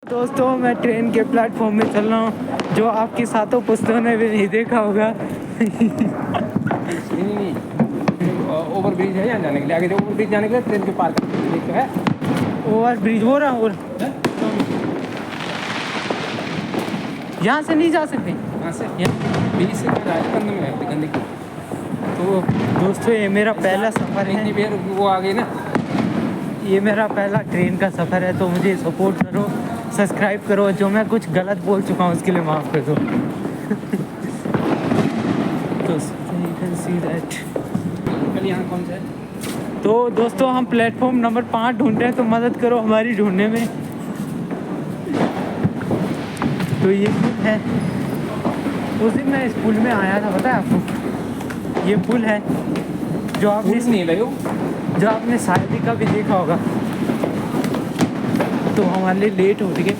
दोस्तों मैं ट्रेन के प्लेटफॉर्म में चल रहा हूँ, जो आपकी सातों पुस्तकों ने भी नहीं देखा होगा। नहीं ओवर ब्रिज है यहाँ जाने के लिए, आगे ओवर ब्रिज जाने के लिए ट्रेन के पार है। ओवर ब्रिज हो रहा और यहाँ से नहीं जा सकते, यहाँ से ब्रिज से कंध में है गंदगी। तो दोस्तों ये मेरा पहला सफ़र है, इतनी देर वो आ गई ना, ये मेरा पहला ट्रेन का सफ़र है, तो मुझे सपोर्ट करो, सब्सक्राइब करो। जो मैं कुछ गलत बोल चुका हूँ उसके लिए माफ़ कर दो। तो you can see that। कल यहाँ कौन सा है? तो दोस्तों हम प्लेटफॉर्म नंबर 5 ढूंढ रहे हैं, तो मदद करो हमारी ढूंढने में। तो ये पुल है, उस दिन मैं इस पुल में आया था, पता है आपको? ये पुल है जो आपने नहीं भाई, जो आपने शायरी का भी देखा होगा। तो हमारे लिए लेट हो रही है।